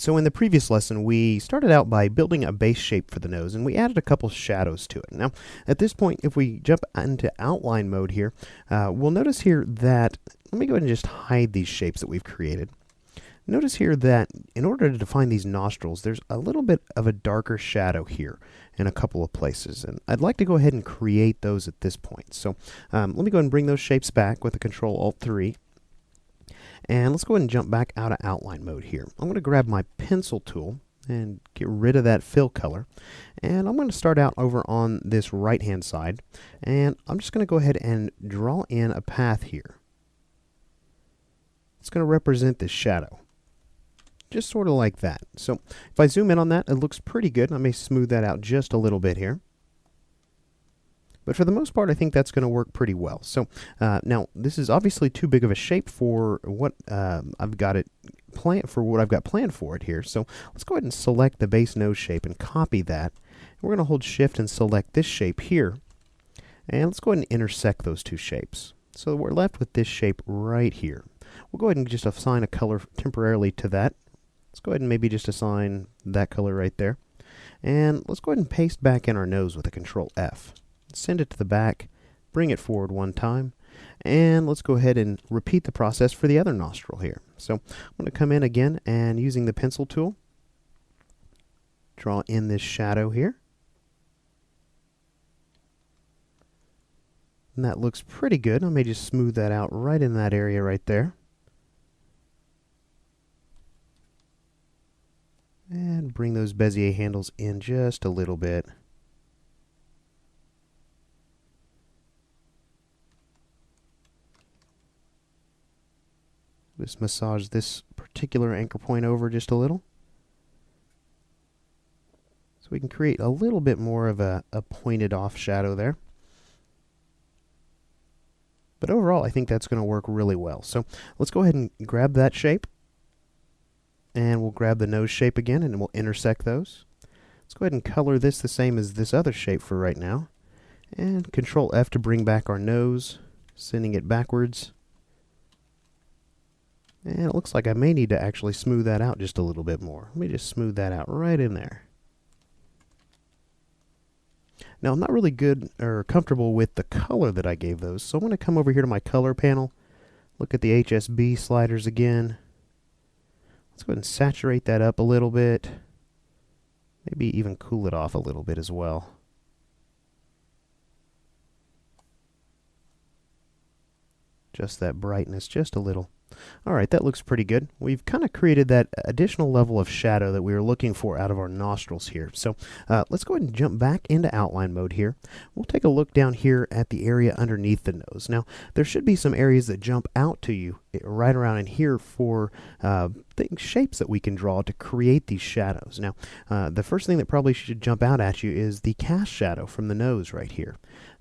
So in the previous lesson, we started out by building a base shape for the nose, and we added a couple shadows to it. Now, at this point, if we jump into outline mode here, we'll notice here that, let me go ahead and just hide these shapes that we've created. Notice here that in order to define these nostrils, there's a little bit of a darker shadow here in a couple of places, and I'd like to go ahead and create those at this point. So let me go ahead and bring those shapes back with the Control-Alt-3. And let's go ahead and jump back out of outline mode here. I'm going to grab my pencil tool and get rid of that fill color. And I'm going to start out over on this right hand side. And I'm just going to go ahead and draw in a path here. It's going to represent this shadow. Just sort of like that. So if I zoom in on that, it looks pretty good. I may smooth that out just a little bit here. But for the most part, I think that's going to work pretty well. So now, this is obviously too big of a shape for what I've got planned for it here. So let's go ahead and select the base nose shape and copy that. We're going to hold Shift and select this shape here. And let's go ahead and intersect those two shapes. So we're left with this shape right here. We'll go ahead and just assign a color temporarily to that. Let's go ahead and maybe just assign that color right there. And let's go ahead and paste back in our nose with a Control-F. Send it to the back, bring it forward one time, and let's go ahead and repeat the process for the other nostril here. So I'm going to come in again and using the pencil tool, draw in this shadow here. And that looks pretty good. I may just smooth that out right in that area right there. And bring those Bezier handles in just a little bit. Just massage this particular anchor point over just a little. So we can create a little bit more of a pointed off shadow there. But overall, I think that's going to work really well. So let's go ahead and grab that shape. And we'll grab the nose shape again and we'll intersect those. Let's go ahead and color this the same as this other shape for right now. And Control-F to bring back our nose, sending it backwards. And it looks like I may need to actually smooth that out just a little bit more. Let me just smooth that out right in there. Now, I'm not really good or comfortable with the color that I gave those, so I'm going to come over here to my color panel, look at the HSB sliders again. Let's go ahead and saturate that up a little bit. Maybe even cool it off a little bit as well. Just that brightness, just a little. Alright, that looks pretty good. We've kind of created that additional level of shadow that we were looking for out of our nostrils here. So let's go ahead and jump back into outline mode here. We'll take a look down here at the area underneath the nose. Now, there should be some areas that jump out to you right around in here for shapes that we can draw to create these shadows. Now, the first thing that probably should jump out at you is the cast shadow from the nose right here.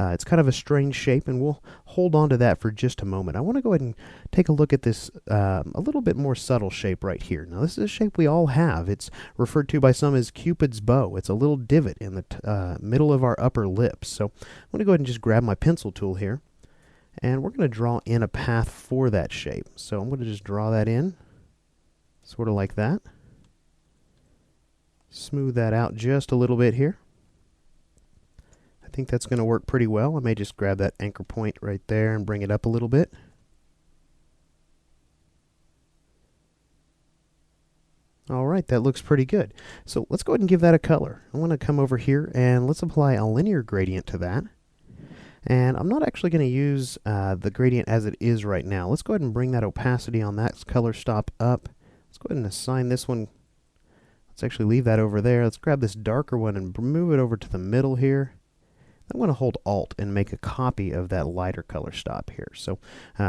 It's kind of a strange shape, and we'll hold on to that for just a moment. I want to go ahead and take a look at this a little bit more subtle shape right here. Now, this is a shape we all have. It's referred to by some as Cupid's bow. It's a little divot in the middle of our upper lip. So I'm going to go ahead and just grab my pencil tool here, and we're going to draw in a path for that shape. So I'm going to just draw that in, sort of like that. Smooth that out just a little bit here. I think that's going to work pretty well. I may just grab that anchor point right there and bring it up a little bit. Alright, that looks pretty good. So let's go ahead and give that a color. I want to come over here and let's apply a linear gradient to that. And I'm not actually going to use the gradient as it is right now. Let's go ahead and bring that opacity on that color stop up. Let's go ahead and assign this one. Let's actually leave that over there. Let's grab this darker one and move it over to the middle here. I'm going to hold Alt and make a copy of that lighter color stop here. So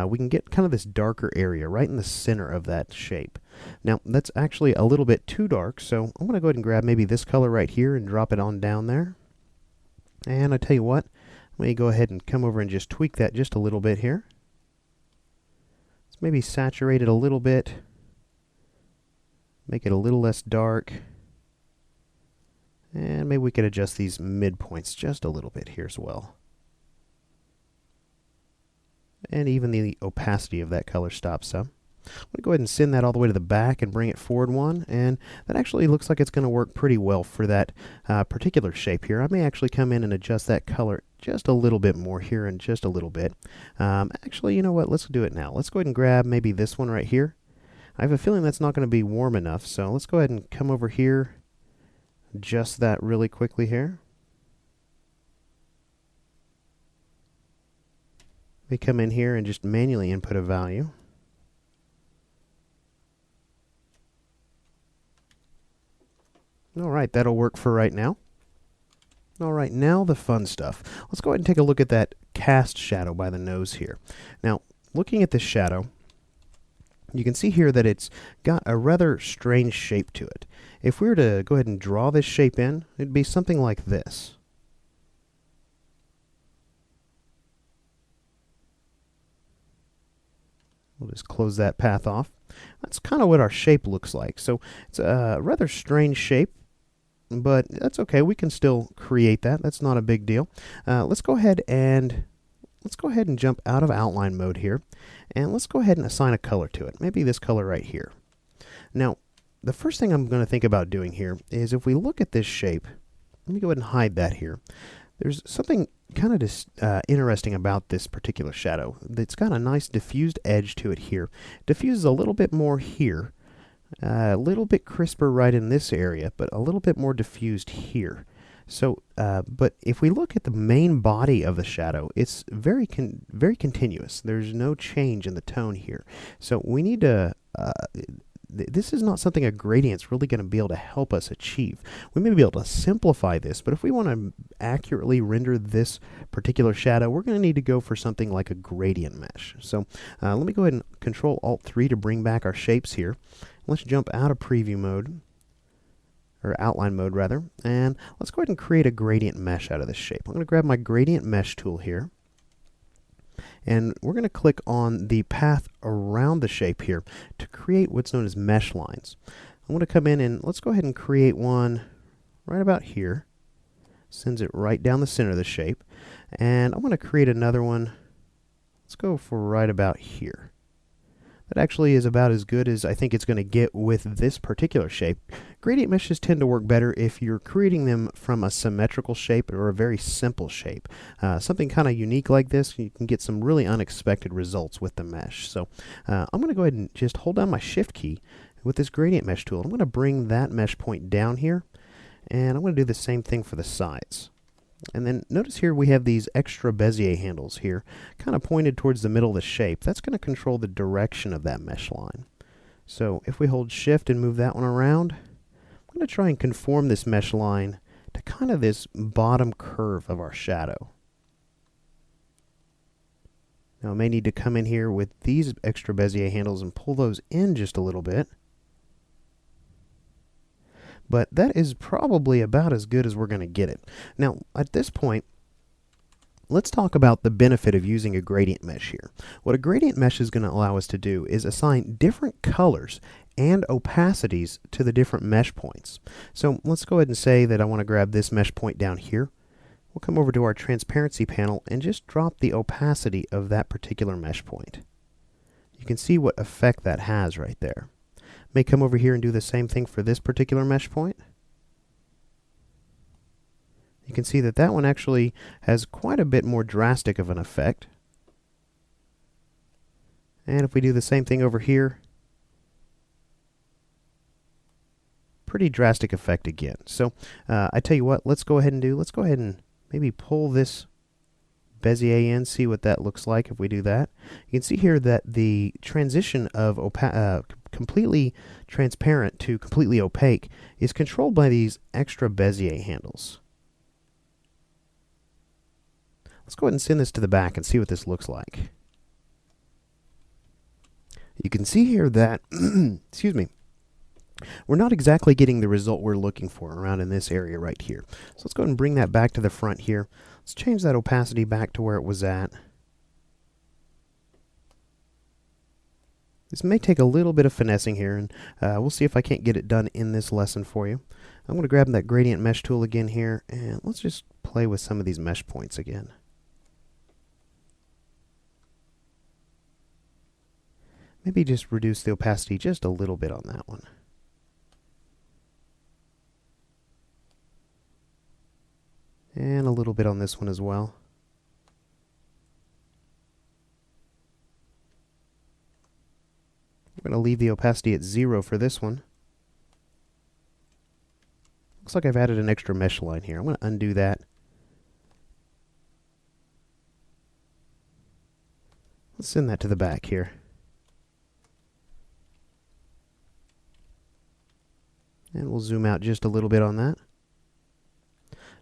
we can get kind of this darker area right in the center of that shape. Now, that's actually a little bit too dark, so I'm going to go ahead and grab maybe this color right here and drop it on down there. And I tell you what, let me go ahead and come over and just tweak that just a little bit here. Let's maybe saturate it a little bit. Make it a little less dark. And maybe we could adjust these midpoints just a little bit here as well. And even the opacity of that color stop some. going to go ahead and send that all the way to the back and bring it forward one, and that actually looks like it's going to work pretty well for that particular shape here. I may actually come in and adjust that color just a little bit more here in just a little bit. Actually, you know what? Let's do it now. Let's go ahead and grab maybe this one right here. I have a feeling that's not going to be warm enough, so let's go ahead and come over here, adjust that really quickly here. We come in here and just manually input a value. Alright, that'll work for right now. Alright, now the fun stuff. Let's go ahead and take a look at that cast shadow by the nose here. Now, looking at this shadow, you can see here that it's got a rather strange shape to it. If we were to go ahead and draw this shape in, it'd be something like this. We'll just close that path off. That's kind of what our shape looks like. So it's a rather strange shape, but that's okay. We can still create that. That's not a big deal. Let's go ahead and jump out of outline mode here, and let's go ahead and assign a color to it. Maybe this color right here. Now, the first thing I'm going to think about doing here is if we look at this shape, let me go ahead and hide that here. There's something kind of interesting about this particular shadow. It's got a nice diffused edge to it here. Diffuses a little bit more here, a little bit crisper right in this area, but a little bit more diffused here. So, but if we look at the main body of the shadow, it's very continuous. There's no change in the tone here. So we need to this is not something a gradient's really going to be able to help us achieve. We may be able to simplify this, but if we want to accurately render this particular shadow, we're going to need to go for something like a gradient mesh. So let me go ahead and Control-Alt-3 to bring back our shapes here. Let's jump out of preview mode, or outline mode rather, and let's go ahead and create a gradient mesh out of this shape. I'm going to grab my gradient mesh tool here, and we're going to click on the path around the shape here to create what's known as mesh lines. I'm going to come in and let's go ahead and create one right about here. Sends it right down the center of the shape. And I'm going to create another one. Let's go for right about here. That actually is about as good as I think it's going to get with this particular shape. Gradient meshes tend to work better if you're creating them from a symmetrical shape or a very simple shape. Something kind of unique like this, you can get some really unexpected results with the mesh. So I'm going to go ahead and just hold down my Shift key with this gradient mesh tool. I'm going to bring that mesh point down here, and I'm going to do the same thing for the sides. And then notice here we have these extra Bezier handles here, kind of pointed towards the middle of the shape. That's going to control the direction of that mesh line. So if we hold Shift and move that one around, I'm going to try and conform this mesh line to kind of this bottom curve of our shadow. Now I may need to come in here with these extra Bezier handles and pull those in just a little bit. But that is probably about as good as we're going to get it. Now, at this point, let's talk about the benefit of using a gradient mesh here. What a gradient mesh is going to allow us to do is assign different colors and opacities to the different mesh points. So let's go ahead and say that I want to grab this mesh point down here. We'll come over to our transparency panel and just drop the opacity of that particular mesh point. You can see what effect that has right there. May come over here and do the same thing for this particular mesh point. You can see that that one actually has quite a bit more drastic of an effect. And if we do the same thing over here, pretty drastic effect again. So I tell you what, let's go ahead and maybe pull this Bezier in, see what that looks like if we do that. You can see here that the transition of completely transparent to completely opaque is controlled by these extra Bezier handles. Let's go ahead and send this to the back and see what this looks like. You can see here that, excuse me, we're not exactly getting the result we're looking for around in this area right here. So let's go ahead and bring that back to the front here. Let's change that opacity back to where it was at. This may take a little bit of finessing here, and we'll see if I can't get it done in this lesson for you. I'm going to grab that gradient mesh tool again here, and let's just play with some of these mesh points again. Maybe just reduce the opacity just a little bit on that one. And a little bit on this one as well. We're going to leave the opacity at 0 for this one. Looks like I've added an extra mesh line here. I'm going to undo that. Let's send that to the back here. And we'll zoom out just a little bit on that.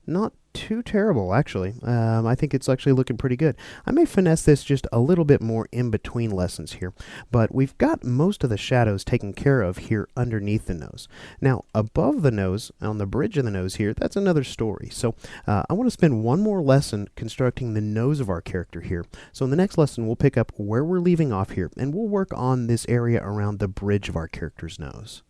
Not too terrible, actually. I think it's actually looking pretty good. I may finesse this just a little bit more in between lessons here, but we've got most of the shadows taken care of here underneath the nose. Now, above the nose, on the bridge of the nose here, that's another story. So I want to spend one more lesson constructing the nose of our character here. So in the next lesson, we'll pick up where we're leaving off here, and we'll work on this area around the bridge of our character's nose.